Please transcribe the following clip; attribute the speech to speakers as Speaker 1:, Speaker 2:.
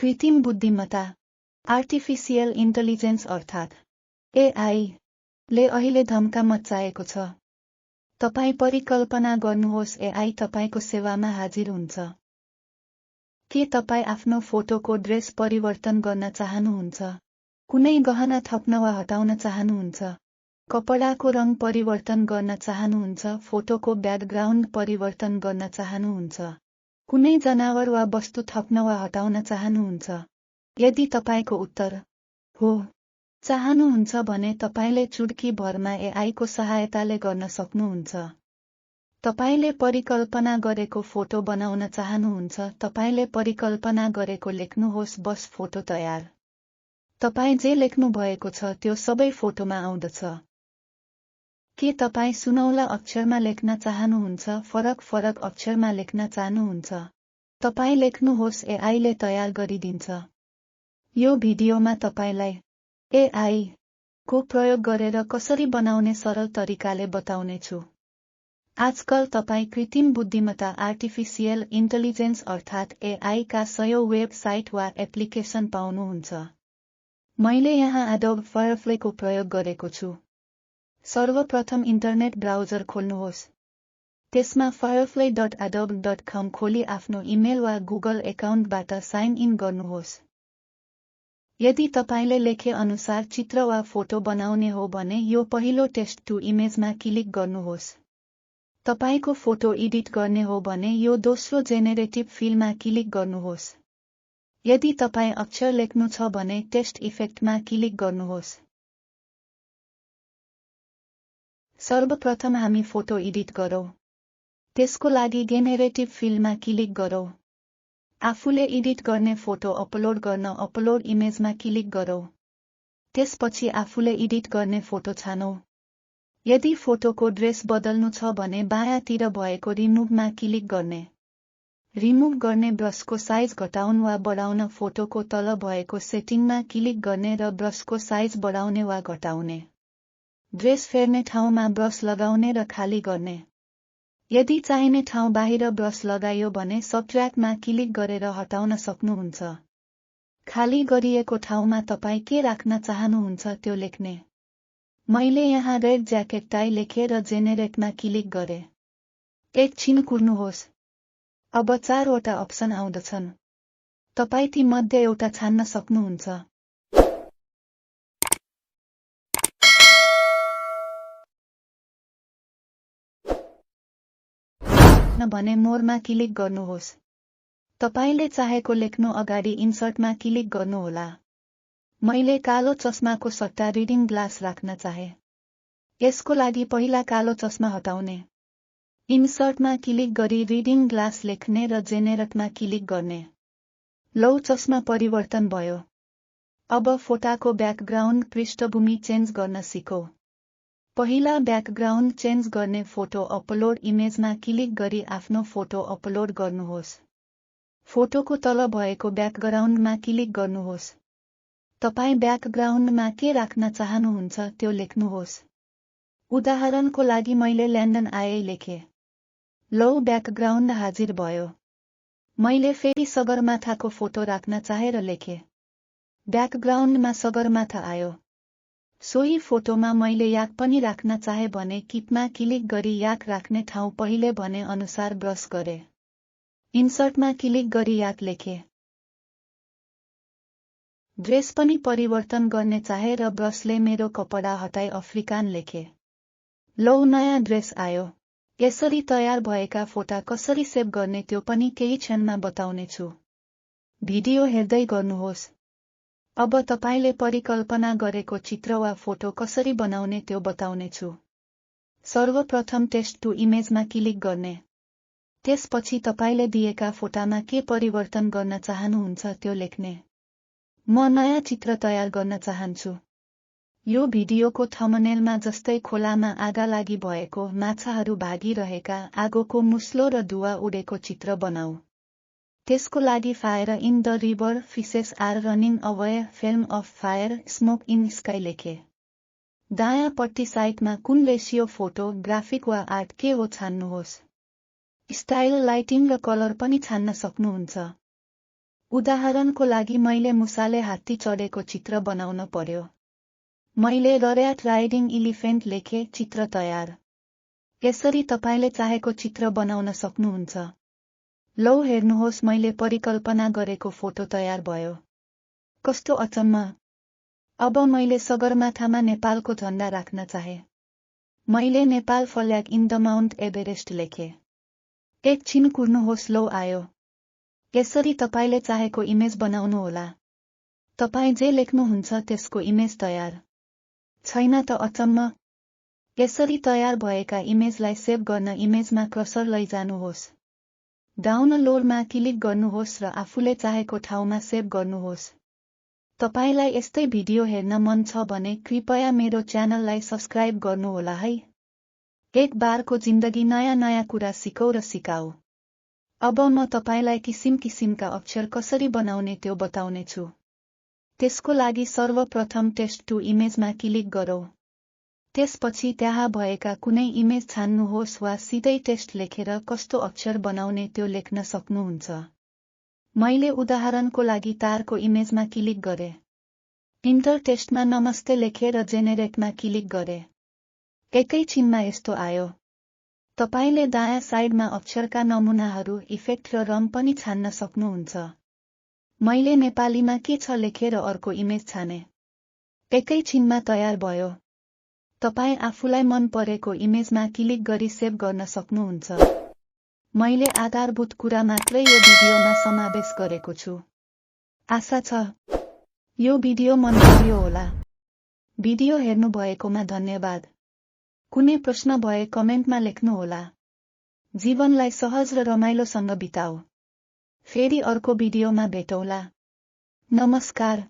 Speaker 1: कृत्रिम बुद्धिमत्ता artificial intelligence अर्थात् एआई ले अहिले धम्का मच्चाएको छ। तपाई परिकल्पना गर्नुहोस् एआई तपाईको सेवामा हाजिर हुन्छ। के तपाई आफ्नो फोटोको ड्रेस परिवर्तन गर्न चाहनुहुन्छ? कुनै गहना थप्न वा हटाउन चाहनुहुन्छ? कपडाको रङ परिवर्तन गर्न चाहनुहुन्छ? फोटोको ब्याकग्राउन्ड परिवर्तन गर्न चाहनुहुन्छ? कुनै जनावर वा वस्तु थप्न वा हटाउन चाहनुहुन्छ? यदि तपाईको उत्तर हो चाहनुहुन्छ भने तपाईले चुड्की भरमा एआईको सहायताले गर्न सक्नुहुन्छ। तपाईले परिकल्पना गरेको फोटो बनाउन चाहनुहुन्छ? तपाईले परिकल्पना गरेको लेख्नुहोस् बस फोटो तयार। तपाई जे लेख्नु भएको छ त्यो सबै फोटोमा आउँदछ। के तपाई सुनौला अक्षरमा लेख्न चाहनुहुन्छ? फरक अक्षरमा लेख्न चाहनुहुन्छ? तपाई लेख्नुहोस् एआईले तयार गरिदिन्छ। यो भिडियोमा तपाईलाई एआई को प्रयोग गरेर कसरी बनाउने सरल तरिकाले बताउने छु। आजकल तपाई कृत्रिम बुद्धिमत्ता आर्टिफिशियल इन्टेलिजेन्स अर्थात् एआई का सयौं वेबसाइट वा एप्लिकेसन पाउनुहुन्छ। मैले यहाँ adobe Firefly को प्रयोग गरेको छु। सर्वप्रथम इन्टरनेट ब्राउजर खोल्नुहोस्। त्यसमा firefly.adobe.com खोली आफ्नो इमेल वा गुगल एकाउन्टबाट साइन इन गर्नुहोस्। यदि तपाईले लेखे अनुसार चित्र वा फोटो बनाउने हो भने यो पहिलो टेस्ट टु इमेजमा क्लिक गर्नुहोस्। तपाईको फोटो एडिट गर्ने हो भने यो दोस्रो जेनेरेटिभ फिलमा क्लिक गर्नुहोस्। यदि तपाई अक्षर लेख्नु छ भने टेक्स्ट इफेक्टमा क्लिक गर्नुहोस्। सर्वप्रथम हामी फोटो एडिट गरौँ। त्यसको लागि जेनेरेटिभ फिलमा क्लिक गरौँ। आफूले एडिट गर्ने फोटो अपलोड गर्न अपलोड इमेजमा क्लिक गरौँ। त्यसपछि आफूले एडिट गर्ने फोटो छानौँ। यदि फोटोको ड्रेस बदल्नु छ भने बायाँतिर भएको रिमुभमा क्लिक गर्ने। रिमुभ गर्ने ब्रसको साइज घटाउन वा बढाउन फोटोको तल भएको सेटिङमा क्लिक गर्ने र ब्रसको साइज बढाउने वा घटाउने। ड्रेस फेर्ने ठाउँमा ब्रस लगाउने र खाली गर्ने। यदि चाहिने ठाउँ बाहिर ब्रस लगाइयो भने सबट्र्याक्टमा क्लिक गरेर हटाउन सक्नुहुन्छ। खाली गरिएको ठाउँमा तपाई के राख्न चाहनुहुन्छ त्यो लेख्ने। मैले यहाँ रेड ज्याकेट टाई लेखे र जेनेरेटमा क्लिक गरे। एकछिन कुर्नुहोस्। अब 4 वटा अप्सन आउँदछन्। तपाई ती मध्ये एउटा छान्न सक्नुहुन्छ। भने मोरमा क्लिक गर्नुहोस्। तपाईले चाहेको लेख्नु अगाडि इन्सर्टमा क्लिक गर्नुहोला। मैले कालो चस्माको सट्टा रिडिङ ग्लास राख्न चाहे। यसको लागि पहिला कालो चस्मा हटाउने। इन्सर्टमा क्लिक गरी रिडिङ ग्लास लेख्ने र जेनेरेटमा क्लिक गर्ने। लौ चस्मा परिवर्तन भयो। अब फोटाको ब्याकग्राउन्ड पृष्ठभूमि चेन्ज गर्न सिकौं। पहिला ब्याकग्राउन्ड चेन्ज गर्ने फोटो अपलोड इमेजमा क्लिक गरी आफ्नो फोटो अपलोड गर्नुहोस्। फोटोको तल भएको ब्याकग्राउन्डमा क्लिक गर्नुहोस्। तपाई ब्याकग्राउन्डमा के राख्न चाहनुहुन्छ त्यो लेख्नुहोस्। उदाहरणको लागि मैले लन्डन आए लेखे। लौ ब्याकग्राउन्ड हाजिर भयो। मैले फेरि सगरमाथाको फोटो राख्न चाहेर लेखे। ब्याकग्राउन्डमा सगरमाथा आयो। सोही फोटोमा मैले याक पनि राख्न चाहे भने किपमा क्लिक गरी याक राख्ने ठाउँ पहिले भने अनुसार ब्रस गरे। इन्सर्टमा क्लिक गरी याक लेखे। ड्रेस पनि परिवर्तन गर्ने चाहे र ब्रसले मेरो कपडा हटाई अफ्रिकान लेखे। लौ नयाँ ड्रेस आयो। यसरी तयार भएका फोटा कसरी सेभ गर्ने त्यो पनि केही क्षणमा बताउने छु। भिडियो हेर्दै गर्नुहोस्। अब तपाईले परिकल्पना गरेको चित्र वा फोटो कसरी बनाउने त्यो बताउने छु। सर्वप्रथम टेस्ट टु इमेजमा क्लिक गर्ने। त्यसपछि तपाईले दिएका फोटामा के परिवर्तन गर्न चाहनुहुन्छ त्यो लेख्ने। म नयाँ चित्र तयार गर्न चाहन्छु। यो भिडियोको थम्बनेलमा जस्तै खोलामा आगा लागि भएको माछाहरू भागिरहेका आगोको मुस्लो र धुवा उडेको चित्र बनाऊ। त्यसको लागि fire in the river fishes are running away film of fire smoke in sky लेखे। दायाँ पट्टि साइटमा कुन रेसियो फोटो ग्राफिक वा आर्ट के हो छान्नुहोस्। स्टाइल लाइटिङ र कलर पनि छान्न सक्नुहुन्छ। उदाहरणको लागि मैले मुसाले हात्ती चढेको चित्र बनाउन पर्यो। मैले रर्याट राइडिङ इलिफेन्ट लेखे, चित्र तयार। यसरी तपाईले चाहेको चित्र बनाउन सक्नुहुन्छ। लौ हेर्नुहोस्, मैले परिकल्पना गरेको फोटो तयार भयो। कस्तो अचम्म! अब मैले सगरमाथामा नेपालको झण्डा राख्न चाहे। मैले Nepal flag in the Mount Everest लेखे। एकछिन कुर्नुहोस्, लौ आयो। यसरी तपाईले चाहेको इमेज बनाउनुहोला। तपाई जे लेख्नुहुन्छ त्यसको इमेज तयार। छैन त अचम्म? यसरी तयार भएका इमेजलाई सेभ गर्न इमेजमा कर्सर लैजानुहोस्। डाउनलोडमा क्लिक गर्नुहोस् र आफूले चाहेको ठाउँमा सेभ गर्नुहोस्। तपाईलाई यस्तै भिडियो हेर्न मन छ भने कृपया मेरो च्यानललाई सब्स्क्राइब गर्नुहोला है। एक बारको जिन्दगी नयाँ कुरा सिकौ र सिकाऊ। अब म तपाईलाई किसिम किसिमका अक्षर कसरी बनाउने त्यो बताउने छु। त्यसको लागि सर्वप्रथम टेस्ट टु इमेजमा क्लिक गरौँ। त्यसपछि त्यहाँ भएका कुनै इमेज छान्नुहोस् वा सिधै टेस्ट लेखेर कस्तो अक्षर बनाउने त्यो लेख्न सक्नुहुन्छ। मैले उदाहरणको लागि तारको इमेजमा क्लिक गरे। इन्टर टेस्टमा नमस्ते लेखे र जेनेरेटमा क्लिक गरे। एकैछिनमा यस्तो आयो। तपाईले दायाँ साइडमा अक्षरका नमुनाहरू, इफेक्ट र रङ पनि छान्न सक्नुहुन्छ। मैले नेपालीमा के छ लेखेर अर्को इमेज छाने। एकैछिनमा तयार भयो। तपाई आफूलाई मन परेको इमेजमा क्लिक गरी सेभ गर्न सक्नुहुन्छ। मैले आधारभूत कुरा मात्रै यो भिडियोमा समावेश गरेको छु। आशा छ यो भिडियो मन पर्यो होला। भिडियो हेर्नुभएकोमा धन्यवाद। कुनै प्रश्न भए कमेन्टमा लेख्नुहोला। जीवनलाई सहज र रमाइलोसँग बिताऊ। फेरि अर्को भिडियोमा भेटौँला। नमस्कार।